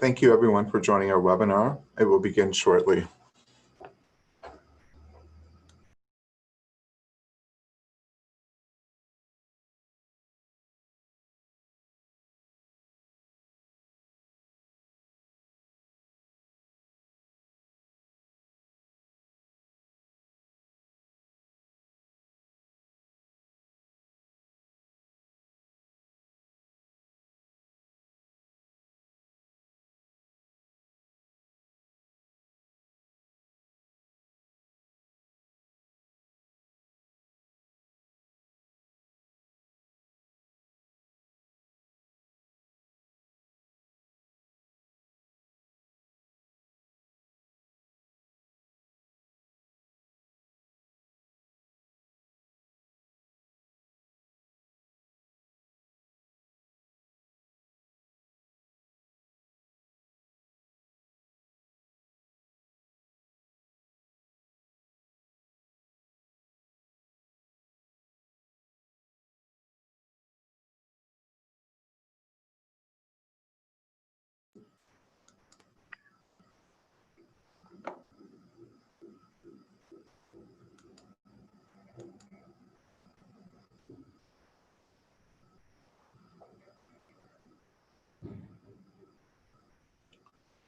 Thank you everyone for joining our webinar. It will begin shortly.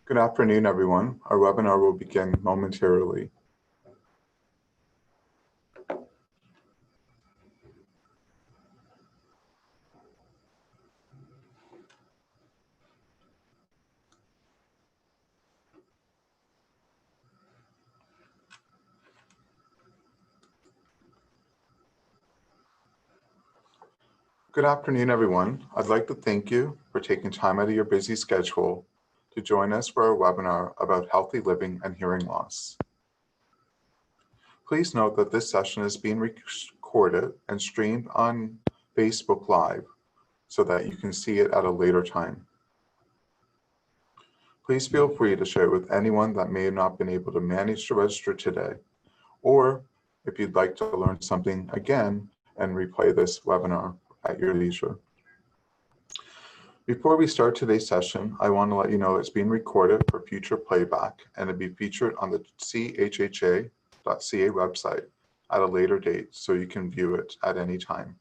Good afternoon, everyone. Our webinar will begin momentarily. Good afternoon, everyone. I'd like to thank you for taking time out of your busy schedule to join us for our webinar about healthy living and hearing loss. Please note that this session is being recorded and streamed on Facebook Live so that you can see it at a later time. Please feel free to share it with anyone that may have not been able to manage to register today, or if you'd like to learn something again and replay this webinar at your leisure. Before we start today's session, I want to let you know it's being recorded for future playback and it'll be featured on the CHHA.ca website at a later date so you can view it at any time.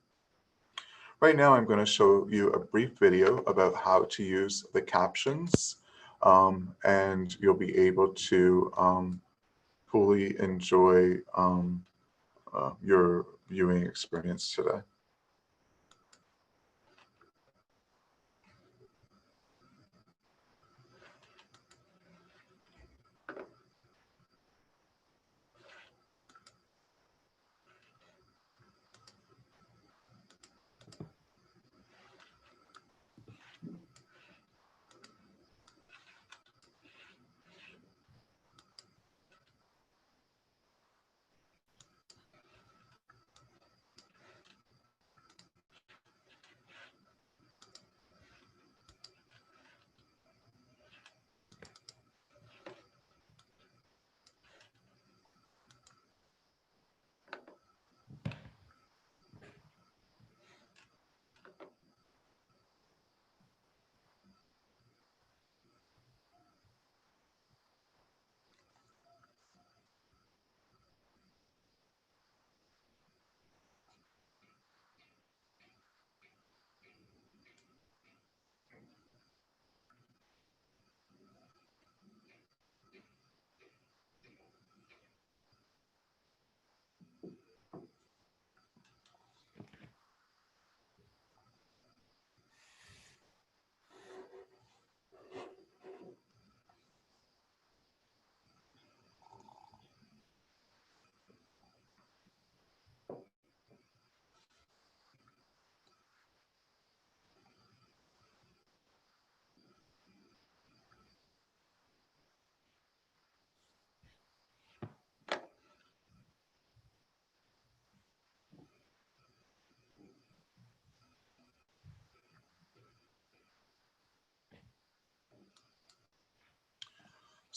Right now, I'm going to show you a brief video about how to use the captions and you'll be able to fully enjoy your viewing experience today.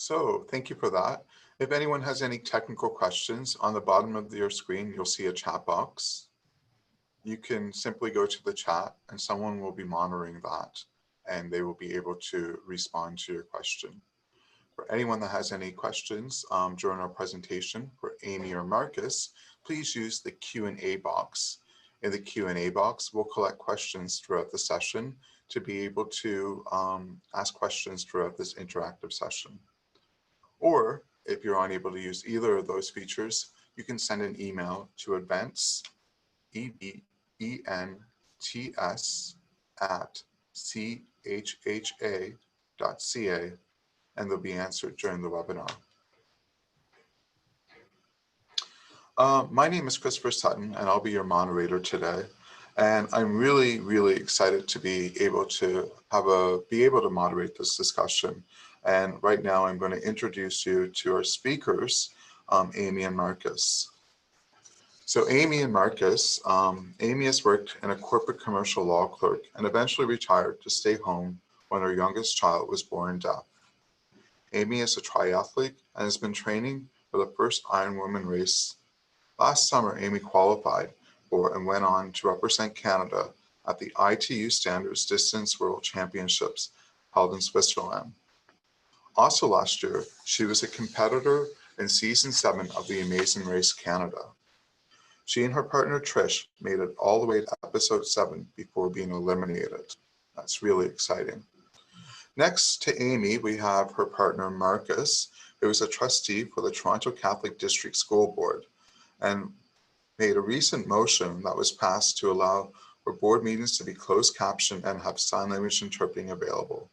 So thank you for that. If anyone has any technical questions, on the bottom of your screen, you'll see a chat box. You can simply go to the chat and someone will be monitoring that. and they will be able to respond to your question. For anyone that has any questions during our presentation for Amy or Marcus, please use the Q&A box. In the Q&A box, we'll collect questions throughout the session to be able to ask questions throughout this interactive session. Or if you're unable to use either of those features, you can send an email to events, events@chhha.ca, and they'll be answered during the webinar. My name is Christopher Sutton, and I'll be your moderator today. And I'm really, really excited to be able to moderate this discussion. And right now, I'm going to introduce you to our speakers, Amy and Marcus. So Amy and Marcus, Amy has worked in a corporate commercial law clerk and eventually retired to stay home when her youngest child was born deaf. Amy is a triathlete and has been training for the first Ironwoman race. Last summer, Amy qualified for and went on to represent Canada at the ITU Standards Distance World Championships held in Switzerland. Also last year, she was a competitor in season 7 of the Amazing Race Canada. She and her partner Trish made it all the way to episode 7 before being eliminated. That's really exciting. Next to Amy, we have her partner Marcus, who is a trustee for the Toronto Catholic District School Board and made a recent motion that was passed to allow for board meetings to be closed captioned and have sign language interpreting available.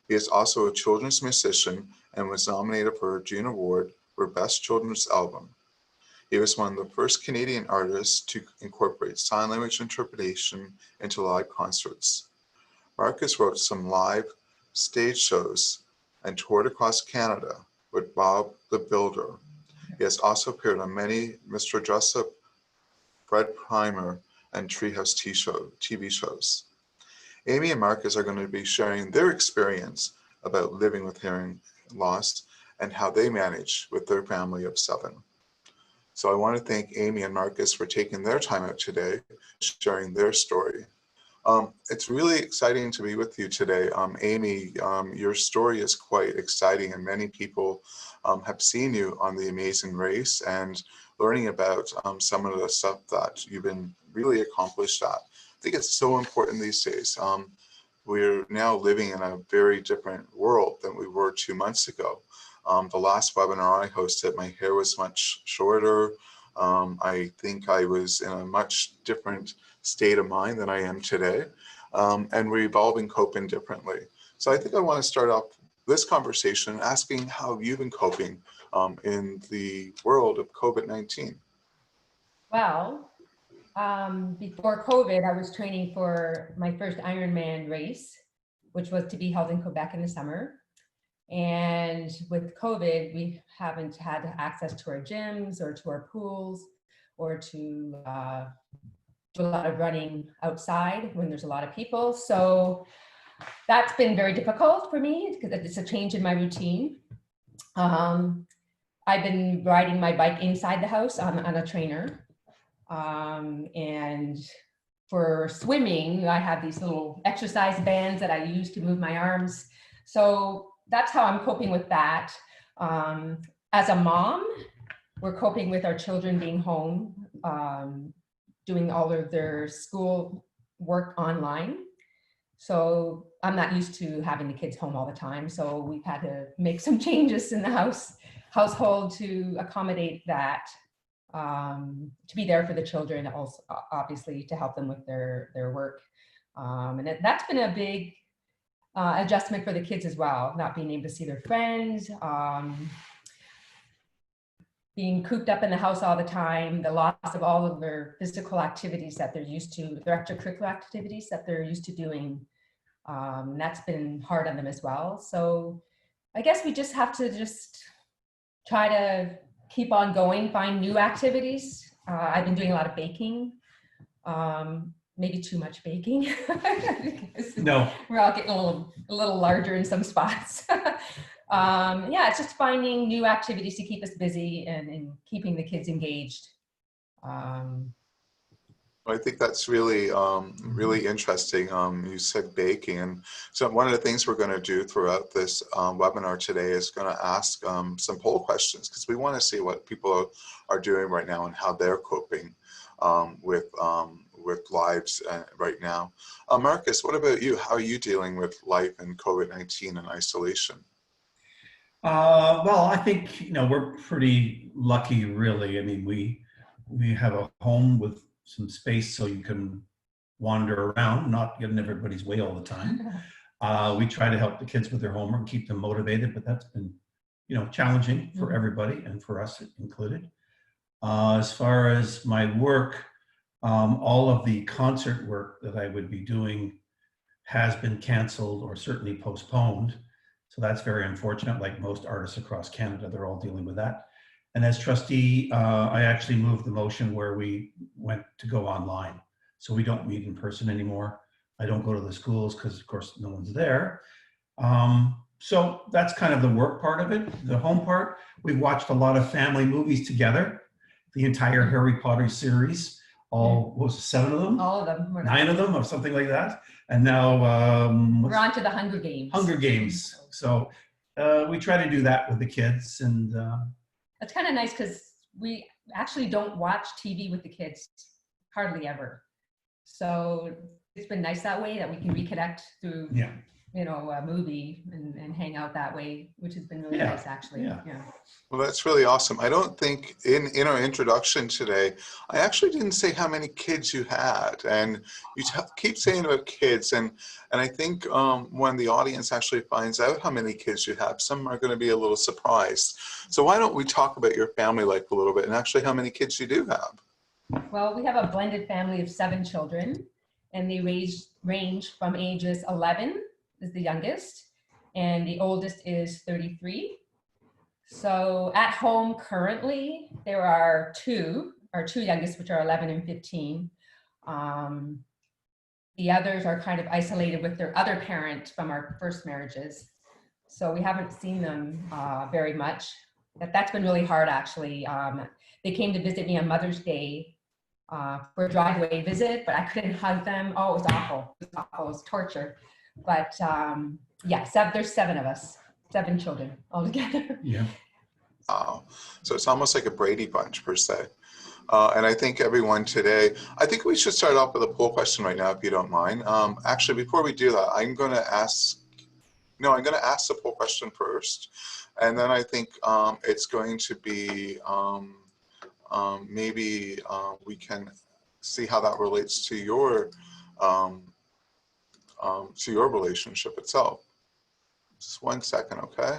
He is also a children's musician and was nominated for a Juno Award for Best Children's Album. He was one of the first Canadian artists to incorporate sign language interpretation into live concerts. Marcus wrote some live stage shows and toured across Canada with Bob the Builder. He has also appeared on many Mr. Dressup, Fred Primer, and Treehouse TV shows. Amy and Marcus are going to be sharing their experience about living with hearing loss and how they manage with their family of 7. So I want to thank Amy and Marcus for taking their time out today, sharing their story. It's really exciting to be with you today. Amy, your story is quite exciting, and many people have seen you on The Amazing Race and learning about some of the stuff that you've been really accomplished at. I think it's so important these days. We're now living in a very different world than we were 2 months ago. The last webinar I hosted, my hair was much shorter. I think I was in a much different state of mind than I am today. And we're evolving coping differently. So I think I want to start off this conversation asking how you've been coping in the world of COVID-19. Well, before COVID, I was training for my first Ironman race, which was to be held in Quebec in the summer. And with COVID, we haven't had access to our gyms or to our pools or to do a lot of running outside when there's a lot of people. So that's been very difficult for me because it's a change in my routine. I've been riding my bike inside the house on a trainer. And for swimming, I have these little exercise bands that I use to move my arms. So that's how I'm coping with that. As a mom, we're coping with our children being home, doing all of their school work online. So I'm not used to having the kids home all the time. So we've had to make some changes in the household to accommodate that, to be there for the children, also obviously to help them with their work. And that's been a big adjustment for the kids as well, not being able to see their friends, being cooped up in the house all the time, the loss of all of their physical activities that they're used to, their extracurricular activities that they're used to doing. That's been hard on them as well. So I guess we just have to try to keep on going, find new activities. I've been doing a lot of baking, maybe too much baking. No. We're all getting a little larger in some spots. Yeah, it's just finding new activities to keep us busy and keeping the kids engaged. I think that's really, really interesting. You said baking, and so one of the things we're going to do throughout this webinar today is going to ask some poll questions, because we want to see what people are doing right now and how they're coping with lives right now. Markus, what about you? How are you dealing with life and COVID-19 and isolation? Well, I think, you know, we're pretty lucky, really. I mean, we have a home with some space so you can wander around, not get in everybody's way all the time. We try to help the kids with their homework, keep them motivated, but that's been, you know, challenging for everybody and for us included. As far as my work, all of the concert work that I would be doing has been canceled or certainly postponed. So that's very unfortunate. Like most artists across Canada, they're all dealing with that. And as trustee, I actually moved the motion where we went to go online. So we don't meet in person anymore. I don't go to the schools because, of course, no one's there. So that's kind of the work part of it. The home part, we've watched a lot of family movies together. The entire Harry Potter series, all, what was it, 7 of them? All of them. 9 of them or something like that. And now we're on to the Hunger Games. Hunger Games. So we try to do that with the kids. And it's kind of nice because we actually don't watch TV with the kids hardly ever. So it's been nice that way that we can reconnect through, you know, a movie and hang out that way, which has been really nice, actually. Yeah. Well, that's really awesome. I don't think in our introduction today, I actually didn't say how many kids you had, and you keep saying about kids, and I think when the audience actually finds out how many kids you have, some are going to be a little surprised. So why don't we talk about your family life a little bit and actually how many kids you do have? Well, we have a blended family of 7 children, and they range from ages 11 is the youngest, and the oldest is 33. So at home currently, there are our two youngest, which are 11 and 15. The others are kind of isolated with their other parent from our first marriages. So we haven't seen them very much. That's been really hard, actually. They came to visit me on Mother's Day for a driveway visit, but I couldn't hug them. Oh, it was awful. It was awful. It was torture. But yeah, there's 7 of us, 7 children altogether. Yeah. So it's almost like a Brady Bunch per se. And I think everyone today, I think we should start off with a poll question right now, if you don't mind. Actually, before we do that, I'm going to ask the poll question first. And then I think it's going to be, maybe we can see how that relates to your relationship itself. Just 1 second, okay?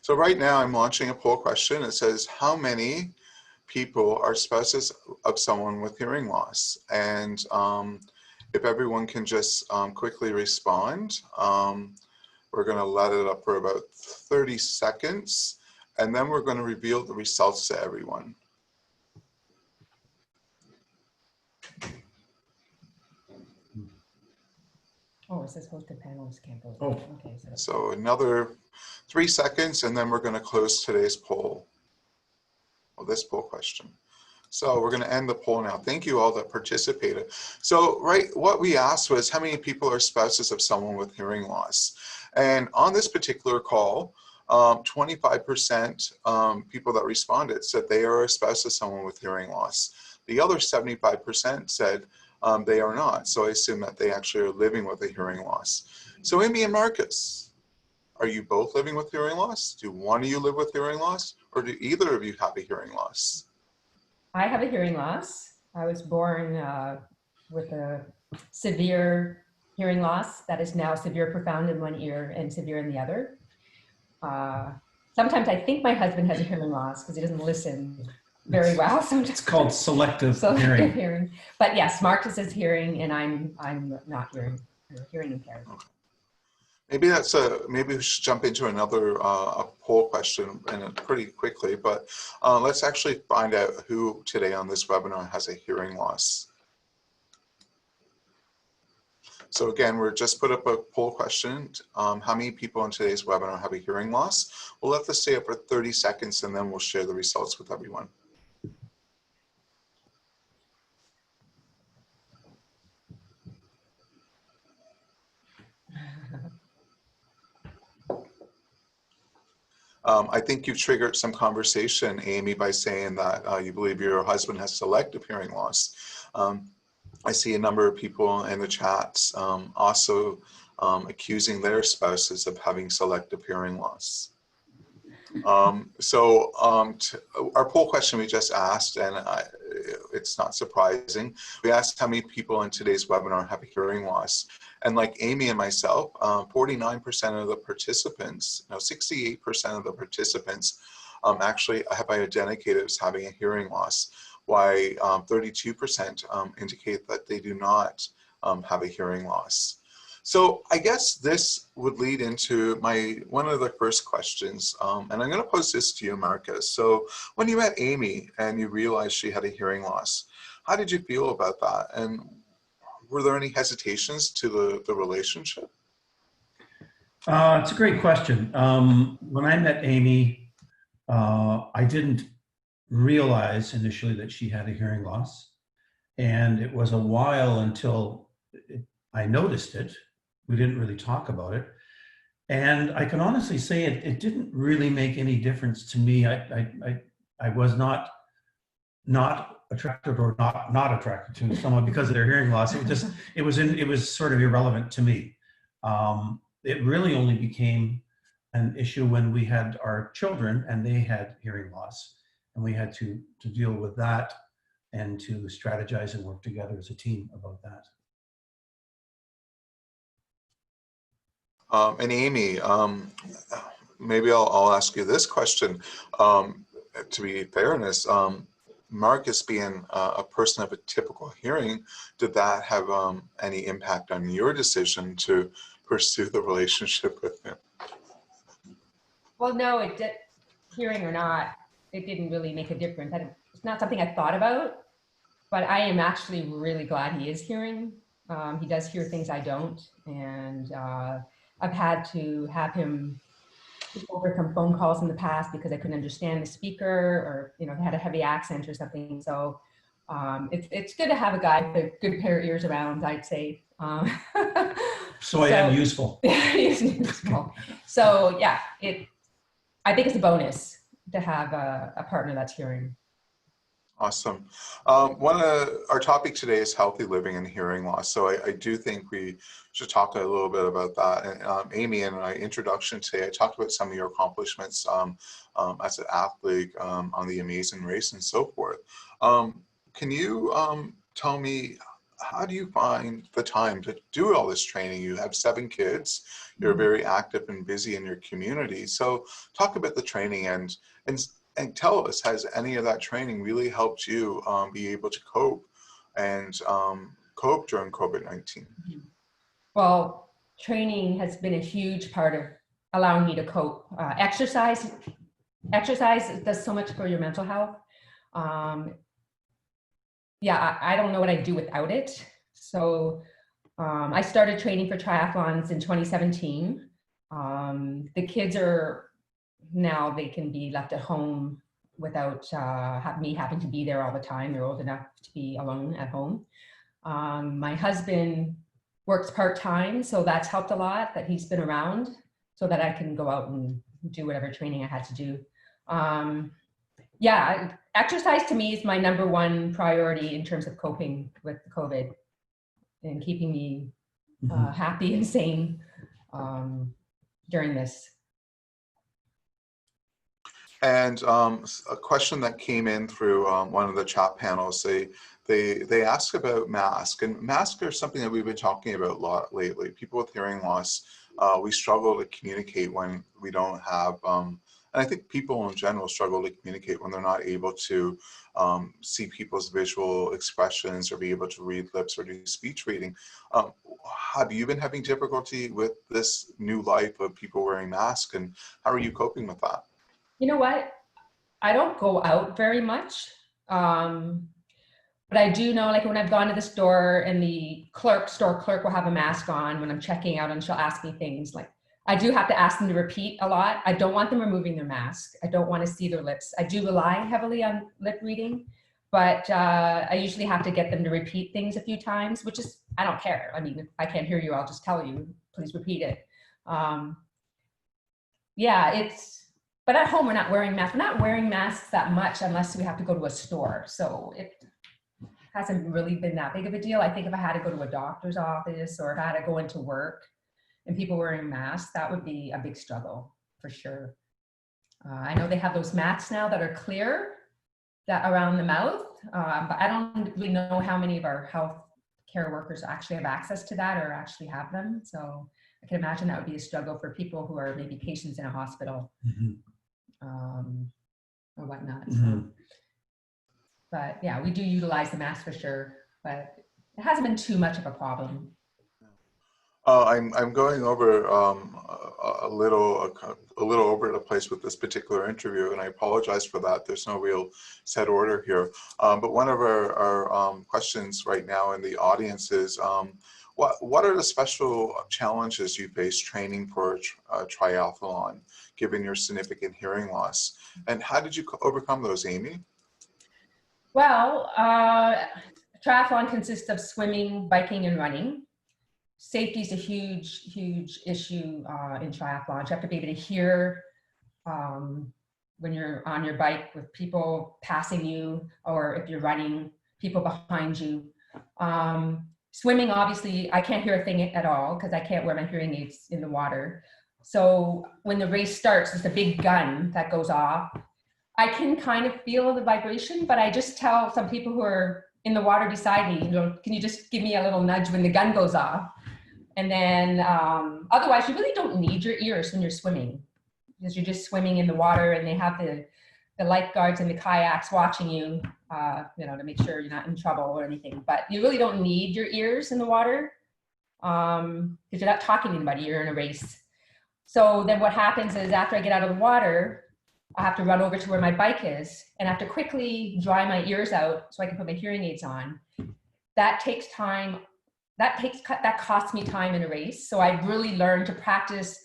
So right now I'm launching a poll question. It says, how many people are spouses of someone with hearing loss? And if everyone can just quickly respond, we're going to let it up for about 30 seconds, and then we're going to reveal the results to everyone. Oh, it says hosted panelists can't vote. Oh. Okay. So another 3 seconds, and then we're going to close today's poll, or this poll question. So we're going to end the poll now. Thank you all that participated. So what we asked was how many people are spouses of someone with hearing loss? And on this particular call, 25% people that responded said they are a spouse of someone with hearing loss. The other 75% said they are not. So I assume that they actually are living with a hearing loss. So Amy and Markus, are you both living with hearing loss? Do one of you live with hearing loss? Or do either of you have a hearing loss? I have a hearing loss. I was born with a severe hearing loss that is now severe profound in one ear and severe in the other. Sometimes I think my husband has a hearing loss because he doesn't listen very well. Sometimes. It's called selective hearing. But yes, Markus is hearing, and I'm not hearing impaired. Maybe maybe we should jump into another poll question pretty quickly, but let's actually find out who today on this webinar has a hearing loss. So again, we're just put up a poll question. How many people in today's webinar have a hearing loss? We'll let this stay up for 30 seconds and then we'll share the results with everyone. I think you've triggered some conversation, Amy, by saying that you believe your husband has selective hearing loss. I see a number of people in the chats also accusing their spouses of having selective hearing loss. Our poll question we just asked, and it's not surprising, we asked how many people in today's webinar have a hearing loss. And like Amy and myself, 49% of the participants, no, 68% of the participants actually have identified as having a hearing loss, while 32% indicate that they do not have a hearing loss. So I guess this would lead into one of the first questions, and I'm going to pose this to you, Markus. So when you met Amy and you realized she had a hearing loss, how did you feel about that? And were there any hesitations to the relationship? It's a great question. When I met Amy, I didn't realize initially that she had a hearing loss. And it was a while until I noticed it. We didn't really talk about it. And I can honestly say it didn't really make any difference to me. I was not attracted or not attracted to someone because of their hearing loss. It was sort of irrelevant to me. It really only became an issue when we had our children and they had hearing loss, and we had to deal with that and to strategize and work together as a team about that. And Amy, maybe I'll ask you this question. To be fairness, Markus being a person of a typical hearing, did that have any impact on your decision to pursue the relationship with him? Well, no, it did. Hearing or not, it didn't really make a difference. It's not something I thought about, but I am actually really glad he is hearing. He does hear things I don't, and I've had to have him take over some phone calls in the past because I couldn't understand the speaker, or they had a heavy accent or something. So it's good to have a guy with a good pair of ears around, I'd say. So I am useful. He's useful. So yeah, I think it's a bonus to have a partner that's hearing. Awesome. Our topic today is healthy living and hearing loss. So I do think we should talk a little bit about that. And Amy, in my introduction today, I talked about some of your accomplishments as an athlete on the Amazing Race and so forth. Can you tell me, how do you find the time to do all this training? You have 7 kids. You're very active and busy in your community. So talk about the training and tell us, has any of that training really helped you be able to cope during COVID-19? Well, training has been a huge part of allowing me to cope. Exercise does so much for your mental health. Yeah, I don't know what I'd do without it. So I started training for triathlons in 2017. The kids now they can be left at home without me having to be there all the time. They're old enough to be alone at home. My husband works part-time, so that's helped a lot that he's been around so that I can go out and do whatever training I had to do. Yeah, exercise to me is my #1 priority in terms of coping with COVID and keeping me happy and sane during this. And a question that came in through one of the chat panels, they ask about masks, and masks are something that we've been talking about a lot lately. People with hearing loss, we struggle to communicate when we don't have, and I think people in general struggle to communicate when they're not able to see people's visual expressions or be able to read lips or do speech reading. Have you been having difficulty with this new life of people wearing masks, and how are you coping with that? You know what? I don't go out very much. But I do know, like when I've gone to the store and the store clerk will have a mask on when I'm checking out, and she'll ask me things like, I do have to ask them to repeat a lot. I don't want them removing their mask. I don't want to see their lips. I do rely heavily on lip reading, but I usually have to get them to repeat things a few times, which is, I don't care. I mean, if I can't hear you, I'll just tell you, please repeat it. Yeah, but at home, we're not wearing masks. We're not wearing masks that much unless we have to go to a store. So it hasn't really been that big of a deal. I think if I had to go to a doctor's office or if I had to go into work and people wearing masks, that would be a big struggle for sure. I know they have those masks now that are clear, that around the mouth, but I don't really know how many of our health care workers actually have access to that or actually have them. So I can imagine that would be a struggle for people who are maybe patients in a hospital or whatnot. So. But yeah, we do utilize the mask for sure, but it hasn't been too much of a problem. I'm going over a little over the place with this particular interview, and I apologize for that. There's no real set order here. But one of our questions right now in the audience is, what are the special challenges you face training for a triathlon, given your significant hearing loss? And how did you overcome those, Amy? Well, triathlon consists of swimming, biking, and running. Safety is a huge, huge issue in triathlon. You have to be able to hear when you're on your bike with people passing you, or if you're running, people behind you. Swimming, obviously, I can't hear a thing at all because I can't wear my hearing aids in the water. So when the race starts, there's a big gun that goes off. I can kind of feel the vibration, but I just tell some people who are in the water beside me, can you just give me a little nudge when the gun goes off? And then otherwise, you really don't need your ears when you're swimming, because you're just swimming in the water, and they have the lifeguards and the kayaks watching you, to make sure you're not in trouble or anything. But you really don't need your ears in the water because you're not talking to anybody, you're in a race. So then what happens is after I get out of the water, I have to run over to where my bike is, and I have to quickly dry my ears out so I can put my hearing aids on. That takes time. That costs me time in a race. So I've really learned to practice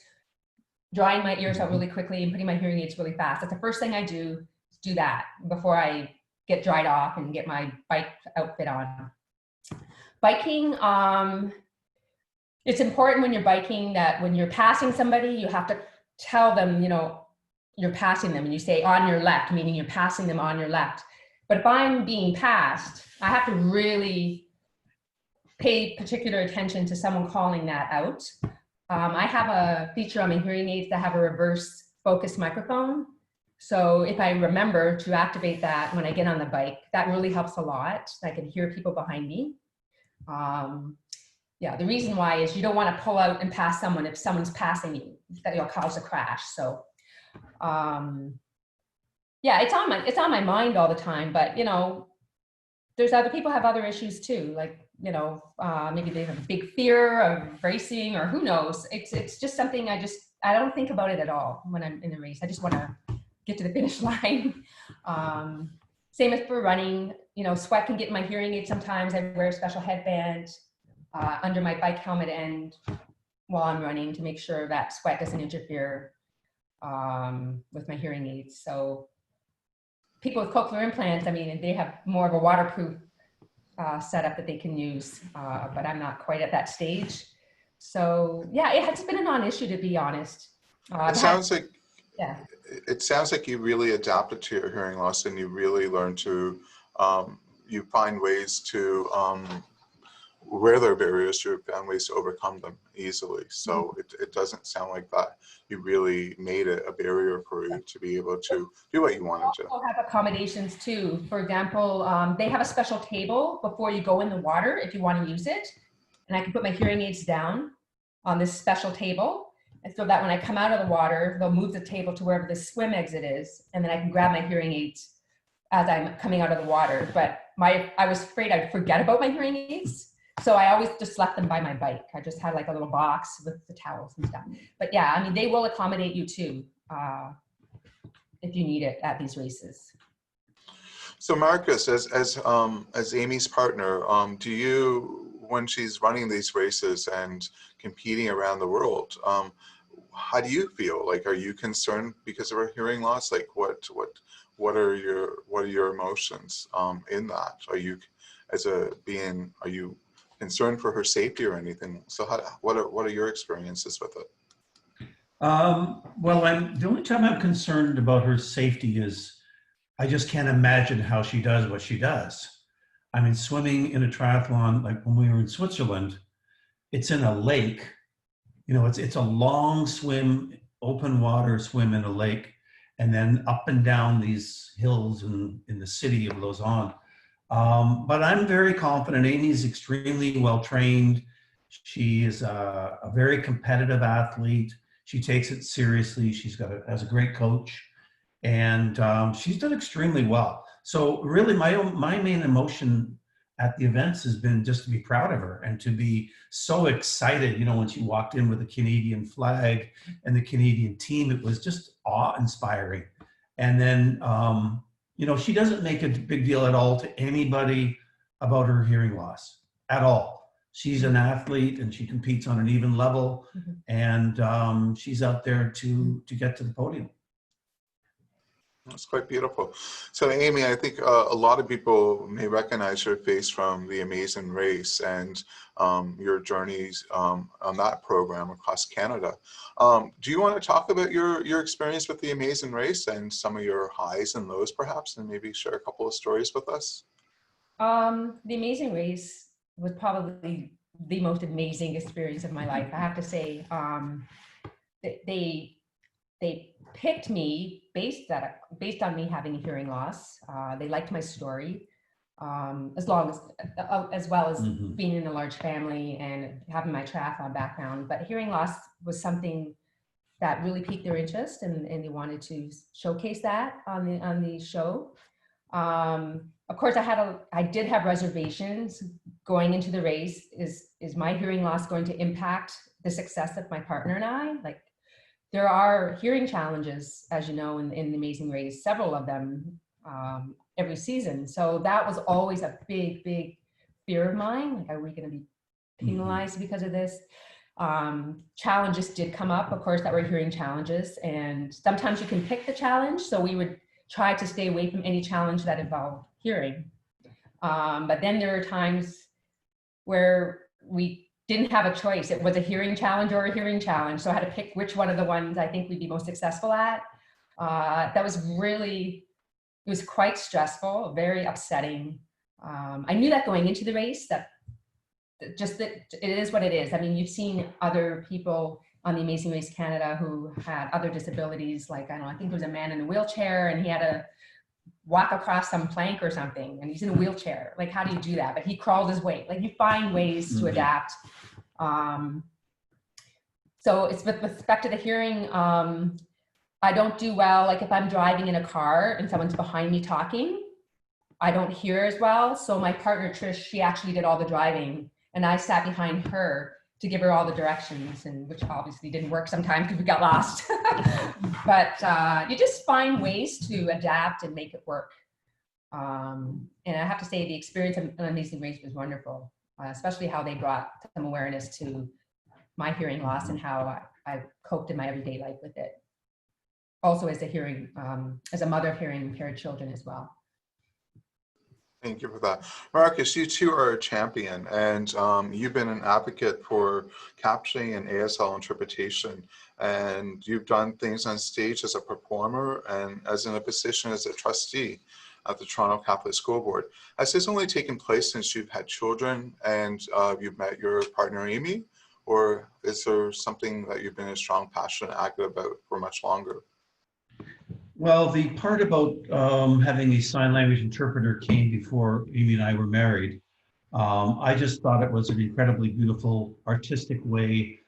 drying my ears out really quickly and putting my hearing aids really fast. That's the first thing I do, is do that before I get dried off and get my bike outfit on. Biking, it's important when you're biking that when you're passing somebody, you have to tell them, you're passing them, and you say on your left, meaning you're passing them on your left. But if I'm being passed, I have to really pay particular attention to someone calling that out. I have a feature on my hearing aids that have a reverse focus microphone. So if I remember to activate that when I get on the bike, that really helps a lot. I can hear people behind me. Yeah, the reason why is you don't want to pull out and pass someone if someone's passing you, that you'll cause a crash. So yeah, it's on my mind all the time, but there's other people have other issues too, like maybe they have a big fear of racing, or who knows. It's just something I don't think about it at all when I'm in a race. I just want to get to the finish line. Same as for running, sweat can get in my hearing aid sometimes. I wear a special headband under my bike helmet end while I'm running to make sure that sweat doesn't interfere with my hearing aids. So people with cochlear implants, they have more of a waterproof setup that they can use, but I'm not quite at that stage. So yeah, it's been a non-issue, to be honest. It sounds like you really adapted to your hearing loss, and you really learned to, you find ways to, where there are barriers, you found ways to overcome them easily. So it doesn't sound like that you really made it a barrier for you to be able to do what you wanted to. We also have accommodations too. For example, they have a special table before you go in the water if you want to use it. And I can put my hearing aids down on this special table. And so that when I come out of the water, they'll move the table to wherever the swim exit is. And then I can grab my hearing aids as I'm coming out of the water. But I was afraid I'd forget about my hearing aids. So I always just left them by my bike. I just had like a little box with the towels and stuff. But yeah, they will accommodate you too if you need it at these races. So Marcus, as Amy's partner, do you, when she's running these races and competing around the world, how do you feel? Like, are you concerned because of her hearing loss? Like, what are your emotions in that? Are you, are you concerned for her safety or anything? So what are your experiences with it? Well, the only time I'm concerned about her safety is I just can't imagine how she does what she does. I mean, swimming in a triathlon, like when we were in Switzerland, it's in a lake. You know, it's a long swim, open water swim in a lake, and then up and down these hills in the city of Lausanne. But I'm very confident. Amy's extremely well trained. She is a very competitive athlete. She takes it seriously. Has a great coach, and she's done extremely well. So really, my main emotion at the events has been just to be proud of her and to be so excited. You know, when she walked in with the Canadian flag and the Canadian team, it was just awe-inspiring. And then, you know, she doesn't make a big deal at all to anybody about her hearing loss at all. She's an athlete and she competes on an even level, and she's out there to get to the podium. That's quite beautiful. So Amy, I think a lot of people may recognize your face from the Amazing Race and your journeys on that program across Canada. Do you want to talk about your experience with the Amazing Race and some of your highs and lows perhaps, and maybe share a couple of stories with us? The Amazing Race was probably the most amazing experience of my life. I have to say, they picked me based on me having a hearing loss. They liked my story, as well as being in a large family and having my triathlon background. But hearing loss was something that really piqued their interest, and they wanted to showcase that on the show. Of course, I did have reservations going into the race. Is my hearing loss going to impact the success of my partner and I? Like, there are hearing challenges, as you know, in the Amazing Race, several of them every season. So that was always a big, big fear of mine. Like, are we going to be penalized because of this? Challenges did come up, of course, that were hearing challenges. And sometimes you can pick the challenge. So we would try to stay away from any challenge that involved hearing. But then there are times where we didn't have a choice. It was a hearing challenge or a hearing challenge. So I had to pick which one of the ones I think we'd be most successful at. That was really, it was quite stressful, very upsetting. I knew that going into the race, that it is what it is. I mean, you've seen other people on the Amazing Race Canada who had other disabilities. Like, I don't know, I think there was a man in a wheelchair and he had to walk across some plank or something, and he's in a wheelchair. Like, how do you do that? But he crawled his way. Like, you find ways to adapt. So it's with respect to the hearing, I don't do well. Like, if I'm driving in a car and someone's behind me talking, I don't hear as well. So my partner, Trish, she actually did all the driving, and I sat behind her to give her all the directions, and which obviously didn't work sometimes because we got lost. But you just find ways to adapt and make it work. And I have to say, the experience of Amazing Race was wonderful, especially how they brought some awareness to my hearing loss and how I coped in my everyday life with it. Also as a mother of hearing impaired children as well. Thank you for that. Marcus, you too are a champion, and you've been an advocate for captioning and ASL interpretation, and you've done things on stage as a performer and as in a position as a trustee at the Toronto Catholic School Board. Has this only taken place since you've had children and you've met your partner, Amy, or is there something that you've been a strong, passionate advocate about for much longer? Well, the part about having a sign language interpreter came before Amy and I were married. I just thought it was an incredibly beautiful artistic way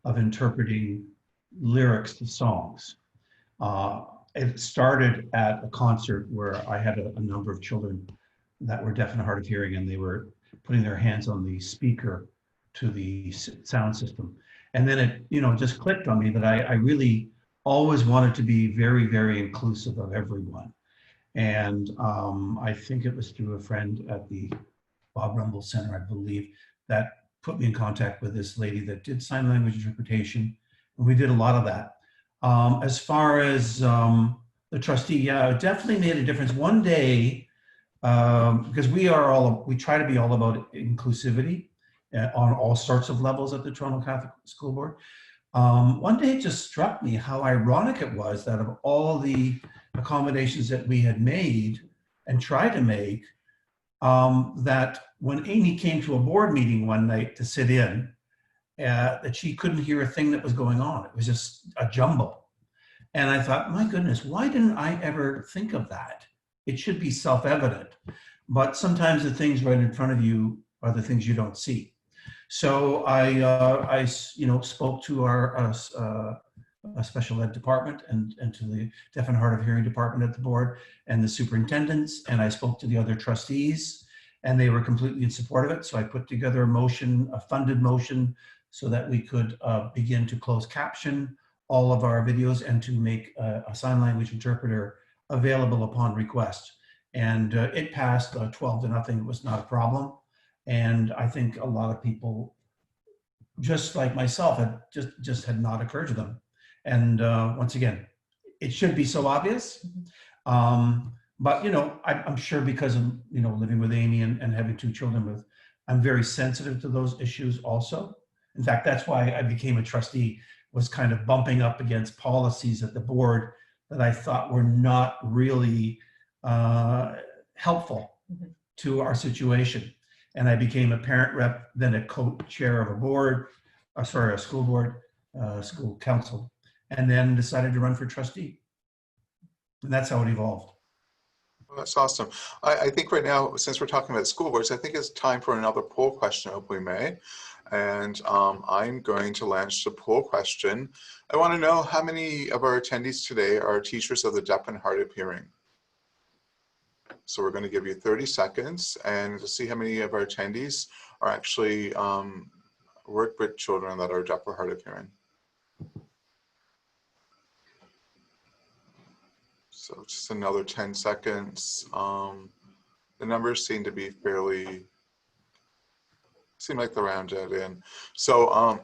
of interpreting lyrics to songs. It started at a concert where I had a number of children that were deaf and hard of hearing, and they were putting their hands on the speaker to the sound system. And then it, just clicked on me that I really always wanted to be very, very inclusive of everyone. And I think it was through a friend at the Bob Rumble Center, I believe, that put me in contact with this lady that did sign language interpretation. And we did a lot of that. As far as the trustee, yeah, it definitely made a difference. One day, because we try to be all about inclusivity on all sorts of levels at the Toronto Catholic School Board. One day it just struck me how ironic it was that of all the accommodations that we had made and tried to make, that when Amy came to a board meeting one night to sit in, that she couldn't hear a thing that was going on. It was just a jumble. And I thought, my goodness, why didn't I ever think of that? It should be self-evident. But sometimes the things right in front of you are the things you don't see. So I spoke to our special ed department and to the deaf and hard of hearing department at the board and the superintendents, and I spoke to the other trustees, and they were completely in support of it. So I put together a motion, a funded motion, so that we could begin to close caption all of our videos and to make a sign language interpreter available upon request. And it passed 12-0. It was not a problem. And I think a lot of people, just like myself, had just had not occurred to them. And once again, it should be so obvious. But, you know, I'm sure because of, you know, living with Amy and having 2 children I'm very sensitive to those issues also. In fact, that's why I became a trustee, was kind of bumping up against policies at the board that I thought were not really helpful to our situation. And I became a parent rep, then a co-chair of a board, a school board, school council, and then decided to run for trustee. And that's how it evolved. Well, that's awesome. I think right now, since we're talking about school boards, I think it's time for another poll question, if we may. And I'm going to launch the poll question. I want to know how many of our attendees today are teachers of the deaf and hard of hearing. So we're going to give you 30 seconds and to see how many of our attendees are actually work with children that are deaf or hard of hearing. So just another 10 seconds. The numbers seem to be seem like they're rounded in. So I'm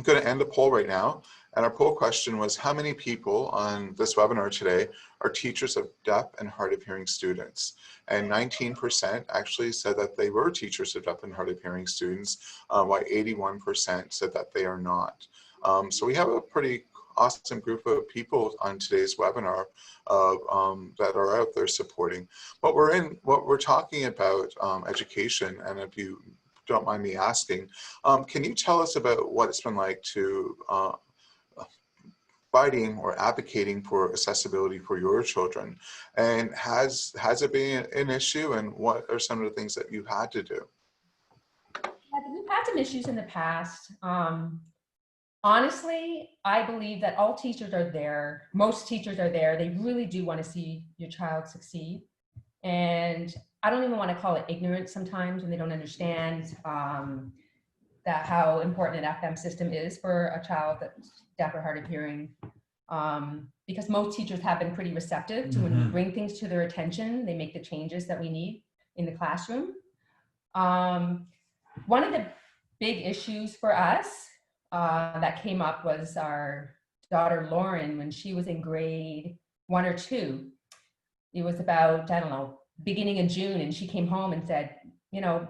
going to end the poll right now. And our poll question was, how many people on this webinar today are teachers of deaf and hard of hearing students? And 19% actually said that they were teachers of deaf and hard of hearing students, while 81% said that they are not. So we have a pretty awesome group of people on today's webinar that are out there supporting. What we're talking about education, and if you don't mind me asking, can you tell us about what it's been like to fighting or advocating for accessibility for your children? And has it been an issue, and what are some of the things that you've had to do? We've had some issues in the past. Honestly, I believe that all teachers are there. Most teachers are there. They really do want to see your child succeed. And I don't even want to call it ignorance sometimes when they don't understand that how important an FM system is for a child that's deaf or hard of hearing. Because most teachers have been pretty receptive to when we bring things to their attention, they make the changes that we need in the classroom. One of the big issues for us that came up was our daughter Lauren when she was in grade 1 or 2. It was about, I don't know, beginning of June, and she came home and said, you know,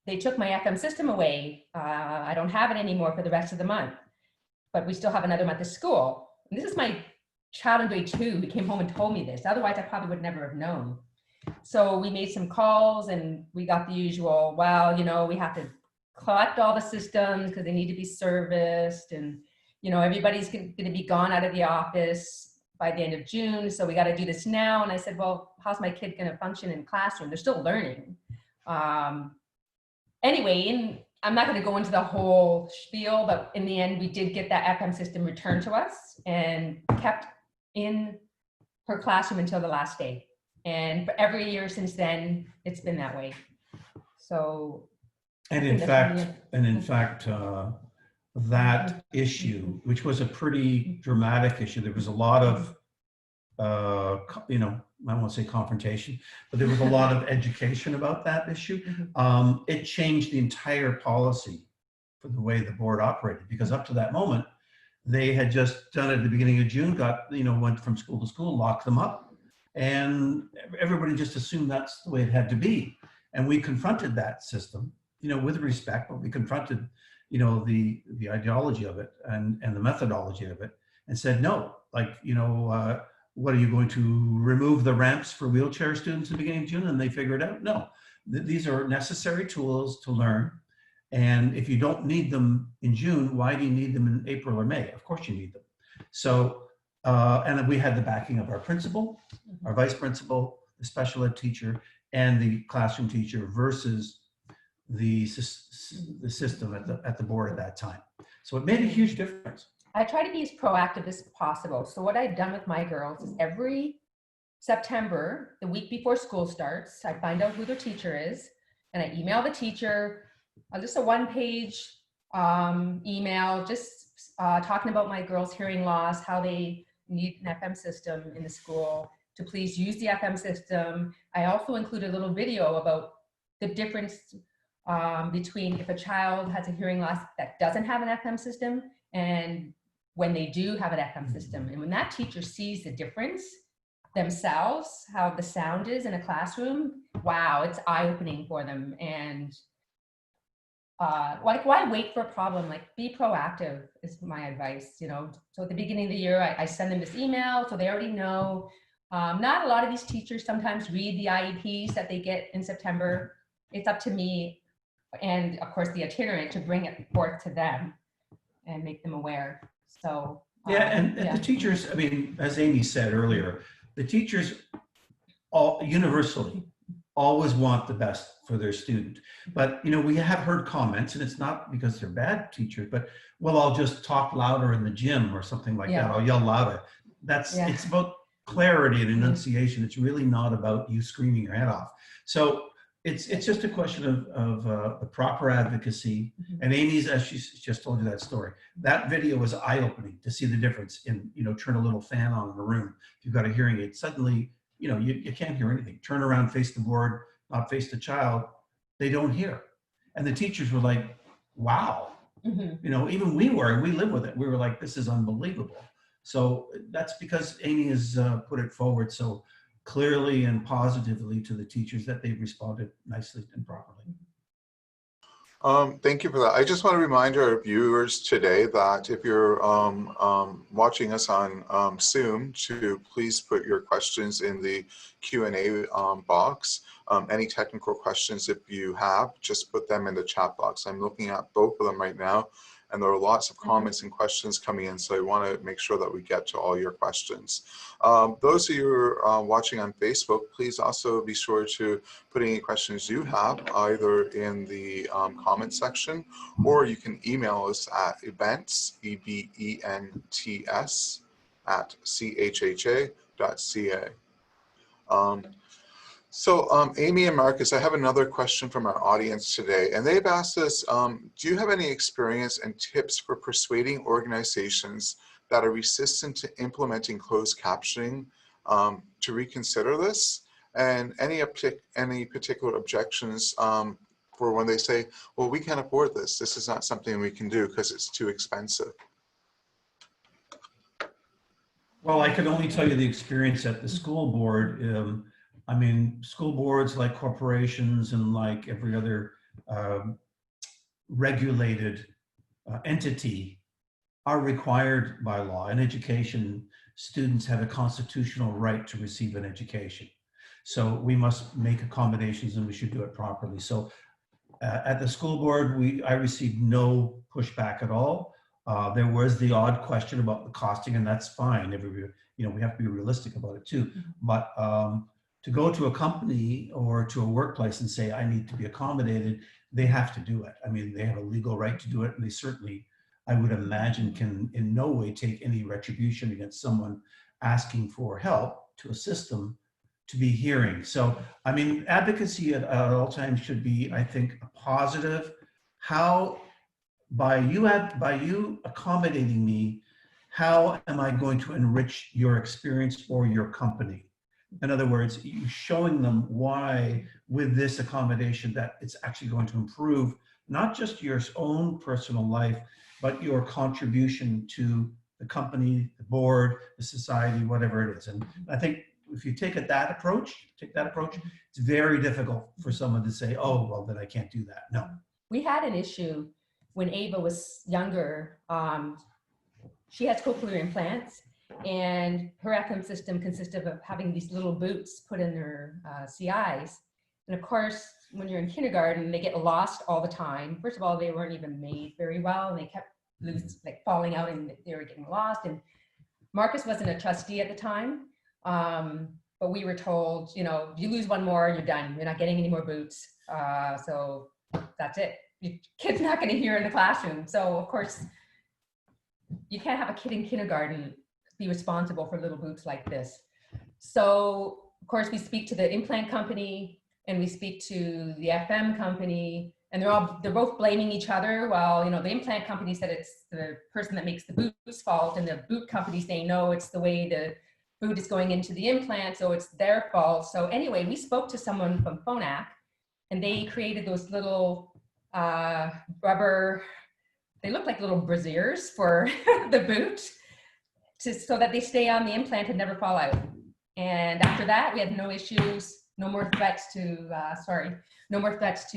they took my FM system away. I don't have it anymore for the rest of the month, but we still have another month of school. And this is my child in grade 2 who came home and told me this. Otherwise, I probably would never have known. So we made some calls and we got the usual, well, you know, we have to collect all the systems because they need to be serviced, and, you know, everybody's going to be gone out of the office by the end of June, so we got to do this now. And I said, well, how's my kid going to function in classroom? They're still learning. Anyway, I'm not going to go into the whole spiel, but in the end, we did get that FM system returned to us and kept in her classroom until the last day. And for every year since then, it's been that way. So, and in fact, that issue, which was a pretty dramatic issue, there was a lot of I won't say confrontation, but there was a lot of education about that issue. It changed the entire policy for the way the board operated, because up to that moment, they had just done it at the beginning of June, went from school to school, locked them up, and everybody just assumed that's the way it had to be. And we confronted that system, with respect, but we confronted, the ideology of it and the methodology of it, and said, no, what are you going to remove the ramps for wheelchair students in the beginning of June? And they figured out, no, these are necessary tools to learn. And if you don't need them in June, why do you need them in April or May? Of course you need them. So, and we had the backing of our principal, our vice principal, the special ed teacher, and the classroom teacher versus the system at the board at that time. So it made a huge difference. I try to be as proactive as possible. So what I've done with my girls is every September, the week before school starts, I find out who their teacher is, and I email the teacher, just a one-page email, just talking about my girls' hearing loss, how they need an FM system in the school, to please use the FM system. I also include a little video about the difference between if a child has a hearing loss that doesn't have an FM system and when they do have an FM system. And when that teacher sees the difference themselves, how the sound is in a classroom, wow, it's eye-opening for them. And why wait for a problem? Be proactive is my advice, So at the beginning of the year, I send them this email so they already know. Not a lot of these teachers sometimes read the IEPs that they get in September. It's up to me and of course the itinerant to bring it forth to them and make them aware. So the teachers, as Amy said earlier, the teachers all universally always want the best for their student. But, we have heard comments, and it's not because they're bad teachers, but, well, I'll just talk louder in the gym or something like that. I'll yell louder. It's about clarity and enunciation. It's really not about you screaming your head off. So it's just a question of the proper advocacy. And Amy's, as she's just told you that story, that video was eye-opening to see the difference in, turn a little fan on in a room. If you've got a hearing aid, suddenly, you can't hear anything. Turn around, face the board, not face the child, they don't hear. And the teachers were like, wow. Even we live with it. We were like, this is unbelievable. So that's because Amy has put it forward so clearly and positively to the teachers that they've responded nicely and properly. Thank you for that. I just want to remind our viewers today that if you're watching us on Zoom, to please put your questions in the Q&A box. Any technical questions, if you have, just put them in the chat box. I'm looking at both of them right now, and there are lots of comments and questions coming in, so I want to make sure that we get to all your questions. Those of you who are watching on Facebook, please also be sure to put any questions you have either in the comment section, or you can email us at events, EBENTS, @chha.ca. So Amy and Marcus, I have another question from our audience today, and they've asked us, do you have any experience and tips for persuading organizations that are resistant to implementing closed captioning to reconsider this? And any particular objections for when they say, well, we can't afford this. This is not something we can do because it's too expensive. Well, I can only tell you the experience at the school board. School boards, like corporations and like every other regulated entity, are required by law. In education, students have a constitutional right to receive an education. So we must make accommodations, and we should do it properly. So at the school board, I received no pushback at all. There was the odd question about the costing, and that's fine. We have to be realistic about it too. But to go to a company or to a workplace and say, I need to be accommodated, they have to do it. They have a legal right to do it, and they certainly, I would imagine, can in no way take any retribution against someone asking for help to assist them to be hearing. So, advocacy at all times should be, I think, a positive. How, by you accommodating me how am I going to enrich your experience or your company? In other words, you showing them why with this accommodation that it's actually going to improve not just your own personal life, but your contribution to the company, the board, the society, whatever it is. And I think if you take that approach, it's very difficult for someone to say, oh, well, then I can't do that. No. We had an issue when Ava was younger. She has cochlear implants, and her FM system consisted of having these little boots put in her CIs. And of course, when you're in kindergarten, they get lost all the time. First of all, they weren't even made very well, and they kept like falling out, and they were getting lost. And Marcus wasn't a trustee at the time, but we were told, you know, if you lose one more, you're done. You're not getting any more boots. So that's it. Your kid's not going to hear in the classroom. So of course, you can't have a kid in kindergarten be responsible for little boots like this. So of course, we speak to the implant company and we speak to the FM company, and they're both blaming each other. Well, you know, the implant company said it's the person that makes the boot's fault, and the boot company saying, no, it's the way the boot is going into the implant, so it's their fault. So anyway, we spoke to someone from Phonak, and they created those little rubber, they look like little brassiers for the boot, so that they stay on the implant and never fall out. And after that, we had no issues, no more threats to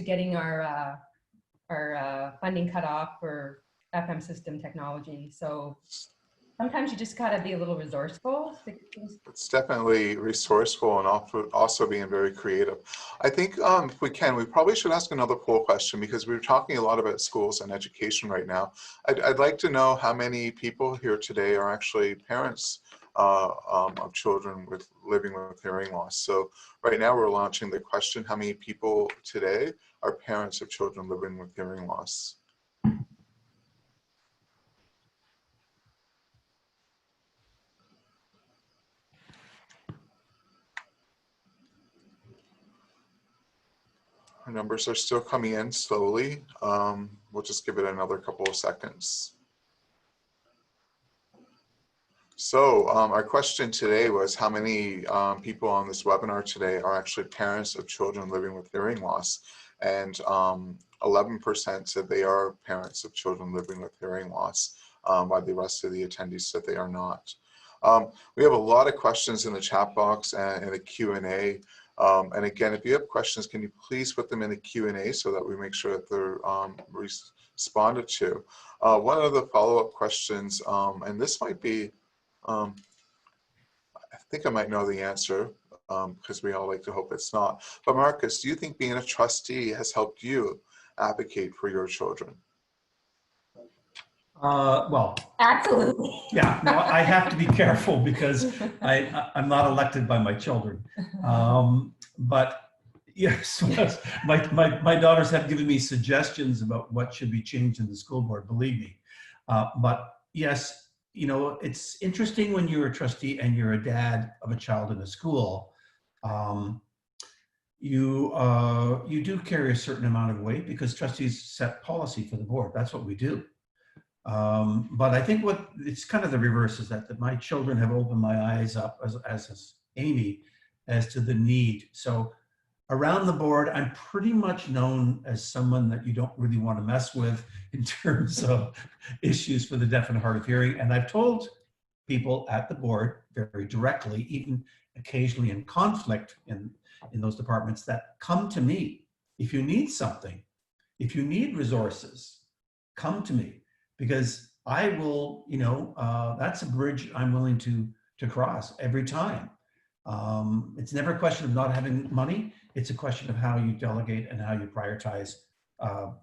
getting our funding cut off for FM system technology. So sometimes you just gotta be a little resourceful. It's definitely resourceful and also being very creative. I think if we can, we probably should ask another poll question, because we're talking a lot about schools and education right now. I'd like to know how many people here today are actually parents of children living with hearing loss. So right now we're launching the question, how many people today are parents of children living with hearing loss? Our numbers are still coming in slowly. We'll just give it another couple of seconds. So our question today was, how many people on this webinar today are actually parents of children living with hearing loss? And 11% said they are parents of children living with hearing loss, while the rest of the attendees said they are not. We have a lot of questions in the chat box and in the Q&A. And again, if you have questions, can you please put them in the Q&A so that we make sure that they're responded to. One of the follow-up questions, and this might be, I think I might know the answer, because we all like to hope it's not. But Markus, do you think being a trustee has helped you advocate for your children? Well, absolutely. Yeah, no, I have to be careful because I'm not elected by my children. But yes, my daughters have given me suggestions about what should be changed in the school board, believe me. But yes, you know, it's interesting when you're a trustee and you're a dad of a child in a school. You do carry a certain amount of weight because trustees set policy for the board. That's what we do. But I think it's kind of the reverse is that my children have opened my eyes up, as has Amy, as to the need. So around the board, I'm pretty much known as someone that you don't really want to mess with in terms of issues for the deaf and hard of hearing. And I've told people at the board very directly, even occasionally in conflict in those departments, that come to me. If you need something, if you need resources, come to me. Because I will, you know, that's a bridge I'm willing to cross every time. It's never a question of not having money. It's a question of how you delegate and how you prioritize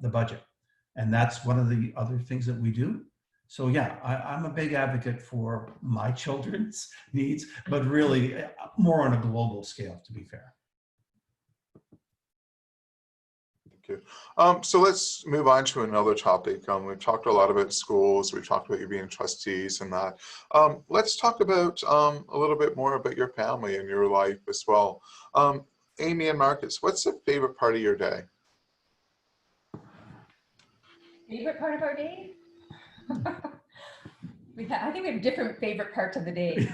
the budget. And that's one of the other things that we do. So yeah, I'm a big advocate for my children's needs, but really more on a global scale, to be fair. So let's move on to another topic. We've talked a lot about schools. We've talked about you being trustees and that. Let's talk about a little bit more about your family and your life as well. Amy and Markus, what's the favorite part of your day? Favorite part of our day? I think we have different favorite parts of the day.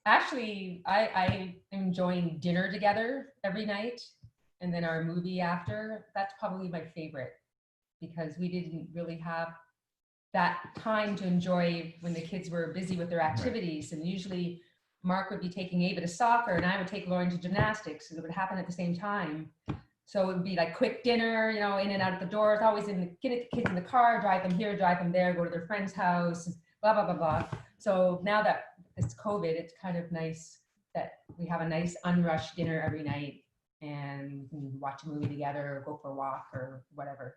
Actually, I am enjoying dinner together every night, and then our movie after. That's probably my favorite, because we didn't really have that time to enjoy when the kids were busy with their activities. Right. And usually Mark would be taking Ava to soccer and I would take Lauren to gymnastics, and it would happen at the same time. So it would be like quick dinner, you know, in and out of the doors, always get the kids in the car, drive them here, drive them there, go to their friend's house, blah, blah, blah, blah. So now that it's COVID, it's kind of nice that we have a nice unrushed dinner every night and we can watch a movie together or go for a walk or whatever.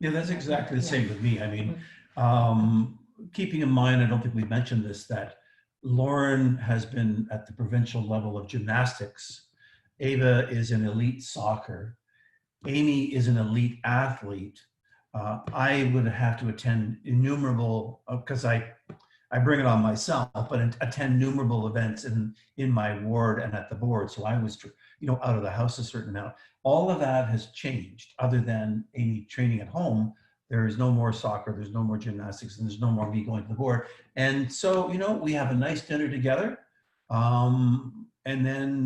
Yeah, that's exactly the same with me. I mean, keeping in mind, I don't think we mentioned this, that Lauren has been at the provincial level of gymnastics. Ava is in elite soccer. Amy is an elite athlete. I would have to attend innumerable, because I bring it on myself, but attend innumerable events in my ward and at the board. So I was, you know, out of the house a certain amount. All of that has changed, other than Amy training at home. There is no more soccer, there's no more gymnastics, and there's no more me going to the board. And so, you know, we have a nice dinner together. And then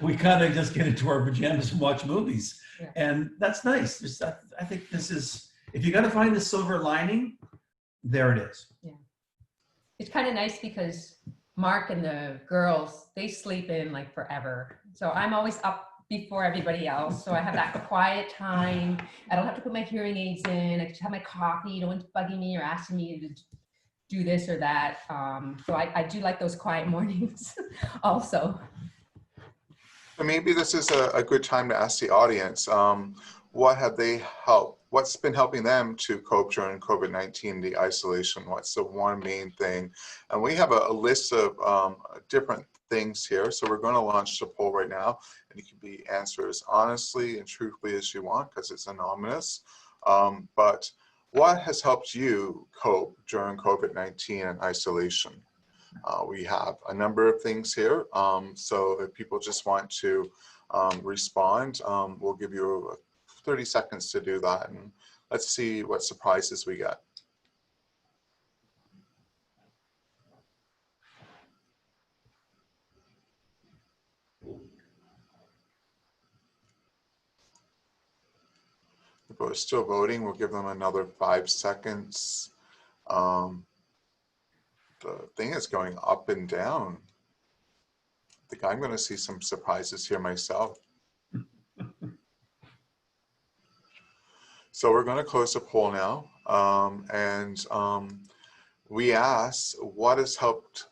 we kind of just get into our pajamas and watch movies. Yeah. And that's nice. I think this is, if you got to find the silver lining, there it is. Yeah. It's kind of nice because Mark and the girls, they sleep in like forever. So I'm always up before everybody else. So I have that quiet time. I don't have to put my hearing aids in. I just have my coffee. No one's bugging me or asking me to do this or that. So I do like those quiet mornings also. Maybe this is a good time to ask the audience, what have they helped? What's been helping them to cope during COVID-19, the isolation? What's the one main thing? And we have a list of different things here. So we're going to launch the poll right now, and you can be answer as honestly and truthfully as you want, because it's anonymous. But what has helped you cope during COVID-19 and isolation? We have a number of things here. So if people just want to respond, we'll give you 30 seconds to do that, and let's see what surprises we get. People are still voting. We'll give them another 5 seconds. The thing is going up and down. I think I'm going to see some surprises here myself. So we're going to close the poll now. We asked, what has helped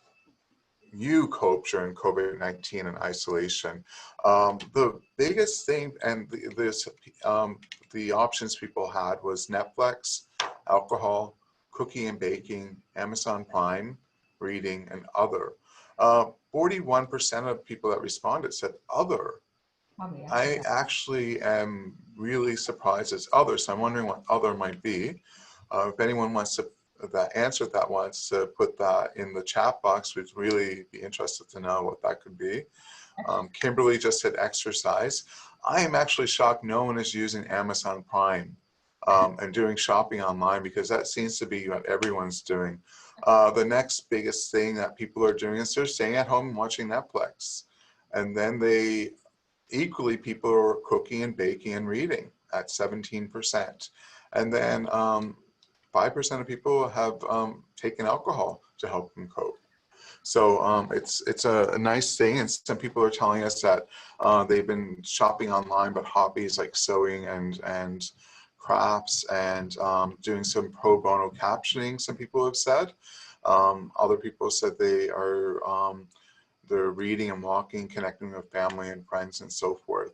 you cope during COVID-19 and isolation? The biggest thing, and the options people had was Netflix, alcohol, cooking and baking, Amazon Prime, reading, and other. 41% of people that responded said other. I actually am really surprised it's other, so I'm wondering what other might be. If anyone wants to answer that wants to put that in the chat box, we'd really be interested to know what that could be. Kimberly just said exercise. I am actually shocked no one is using Amazon Prime and doing shopping online, because that seems to be what everyone's doing. The next biggest thing that people are doing is they're staying at home and watching Netflix. And then equally people are cooking and baking and reading at 17%. And then 5% of people have taken alcohol to help them cope. So it's a nice thing, and some people are telling us that they've been shopping online, but hobbies like sewing and crafts and doing some pro bono captioning, some people have said. Other people said they're reading and walking, connecting with family and friends and so forth.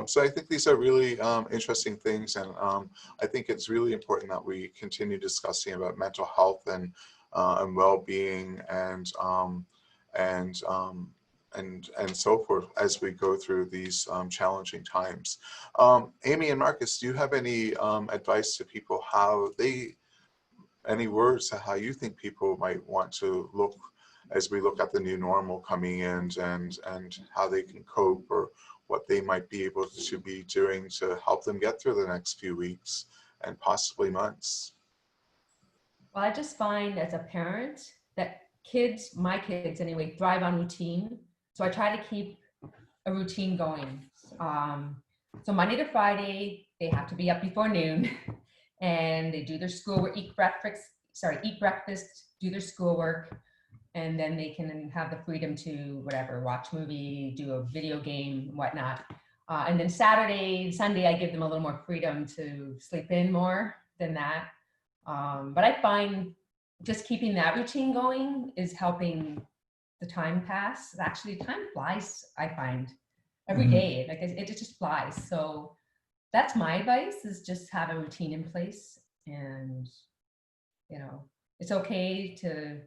So I think these are really interesting things, and I think it's really important that we continue discussing about mental health and well-being and so forth as we go through these challenging times. Amy and Marcus, do you have any advice to people, any words to how you think people might want to look as we look at the new normal coming in, and how they can cope, or what they might be able to be doing to help them get through the next few weeks and possibly months. Well, I just find as a parent that kids, my kids anyway, thrive on routine. So I try to keep a routine going. So Monday to Friday, they have to be up before noon and they do their schoolwork, eat breakfast, do their schoolwork, and then they can have the freedom to whatever, watch movie, do a video game, whatnot. And then Saturday, Sunday, I give them a little more freedom to sleep in more than that. But I find just keeping that routine going is helping the time pass. Actually, time flies, I find, every day. Like it just flies. So that's my advice, is just have a routine in place. And, you know, it's okay to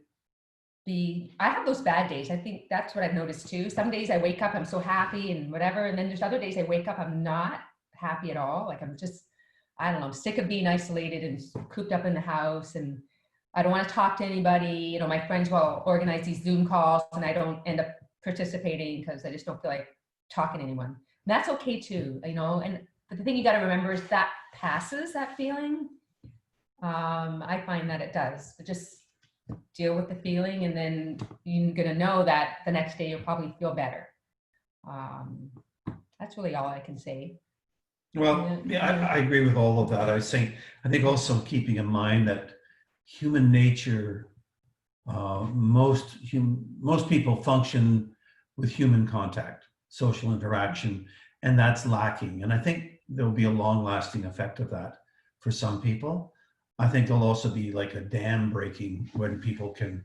be, I have those bad days. I think that's what I've noticed too. Some days I wake up, I'm so happy and whatever. And then there's other days I wake up, I'm not happy at all. Like I'm just, I don't know, sick of being isolated and cooped up in the house, and I don't want to talk to anybody. You know, my friends will organize these Zoom calls and I don't end up participating because I just don't feel like talking to anyone. And that's okay too, you know. But the thing you got to remember is that passes, that feeling. I find that it does, but just deal with the feeling, and then you're going to know that the next day you'll probably feel better. That's really all I can say. Well, yeah, I agree with all of that. I think also keeping in mind that human nature, most people function with human contact, social interaction, and that's lacking. And I think there'll be a long-lasting effect of that for some people. I think there'll also be like a dam breaking when people can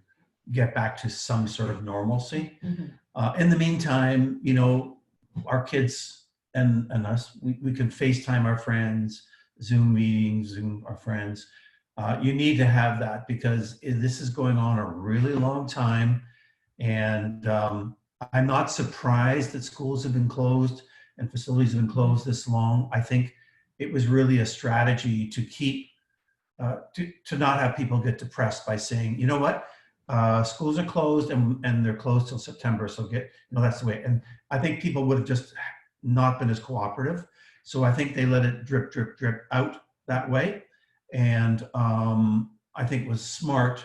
get back to some sort of normalcy. In the meantime, you know, our kids and us, we can FaceTime our friends, Zoom meetings, Zoom our friends. You need to have that because this is going on a really long time. And I'm not surprised that schools have been closed and facilities have been closed this long. I think it was really a strategy to keep, to not have people get depressed by saying, you know what, schools are closed and they're closed till September. So that's the way. And I think people would have just not been as cooperative. So I think they let it drip, drip, drip out that way. And I think it was smart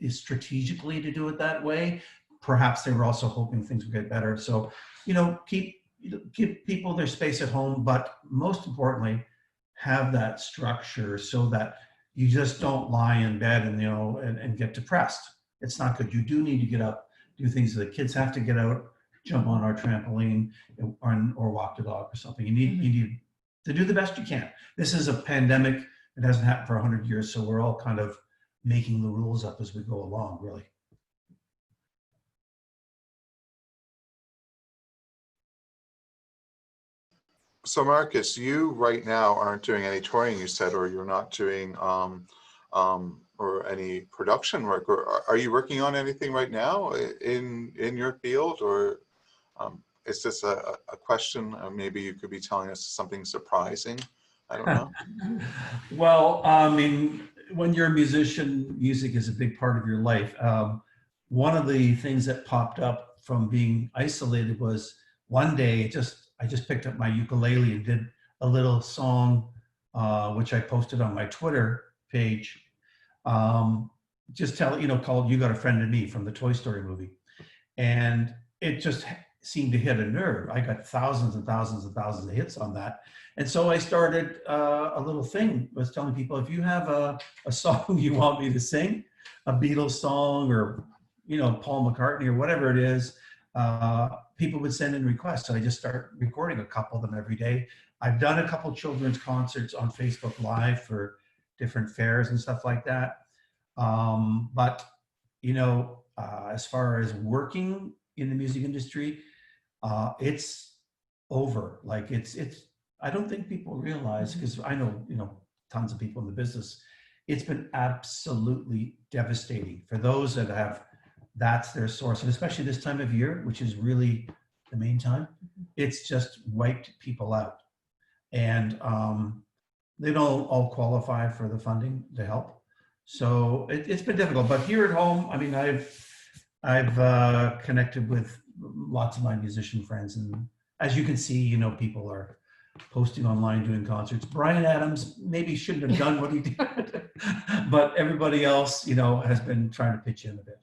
strategically to do it that way. Perhaps they were also hoping things would get better. So, you know, give people their space at home, but most importantly, have that structure so that you just don't lie in bed and, you know, and get depressed. It's not good. You do need to get up, do things. The kids have to get out, jump on our trampoline or walk the dog or something. You need to do the best you can. This is a pandemic. It hasn't happened for 100 years. So we're all kind of making the rules up as we go along, really. So Marcus, you right now aren't doing any touring, you said, or you're not doing or any production work, or are you working on anything right now in your field, or is this a question? Maybe you could be telling us something surprising. I don't know. Well, I mean, when you're a musician, music is a big part of your life. One of the things that popped up from being isolated was one day I just picked up my ukulele and did a little song, which I posted on my Twitter page. Called "You Got a Friend in Me" from the Toy Story movie. And it just seemed to hit a nerve. I got thousands and thousands and thousands of hits on that. And so I started a little thing, was telling people, if you have a song you want me to sing, a Beatles song or, you know, Paul McCartney or whatever it is, people would send in requests. So I just start recording a couple of them every day. I've done a couple children's concerts on Facebook Live for different fairs and stuff like that. But, you know, as far as working in the music industry, it's over. Like I don't think people realize, because I know, you know, tons of people in the business, it's been absolutely devastating for those that have, that's their source. And especially this time of year, which is really the main time, it's just wiped people out. And they don't all qualify for the funding to help. So it's been difficult, but here at home, I mean, I've connected with lots of my musician friends, and as you can see, you know, people are posting online, doing concerts. Brian Adams maybe shouldn't have done what he did, but everybody else, you know, has been trying to pitch in a bit.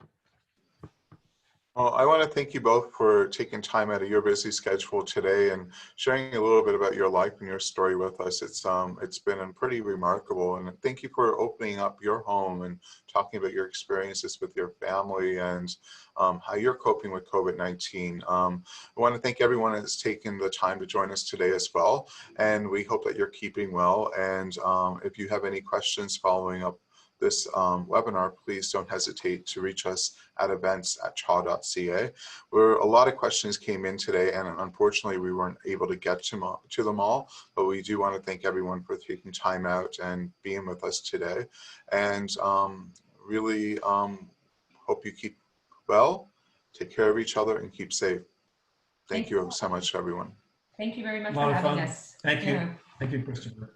Well, I want to thank you both for taking time out of your busy schedule today and sharing a little bit about your life and your story with us. It's been pretty remarkable, and thank you for opening up your home and talking about your experiences with your family and how you're coping with COVID-19. I want to thank everyone that's taken the time to join us today as well, and we hope that you're keeping well. And if you have any questions following up this webinar, please don't hesitate to reach us at events@chha.ca. Where a lot of questions came in today, and unfortunately we weren't able to get to them all, but we do want to thank everyone for taking time out and being with us today. And really hope you keep well, take care of each other, and keep safe. Thank you so much, everyone. Thank you very much A lot for of having fun. us. Thank you. Yeah. Thank you, Christopher.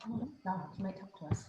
Oh, God, you might talk to us.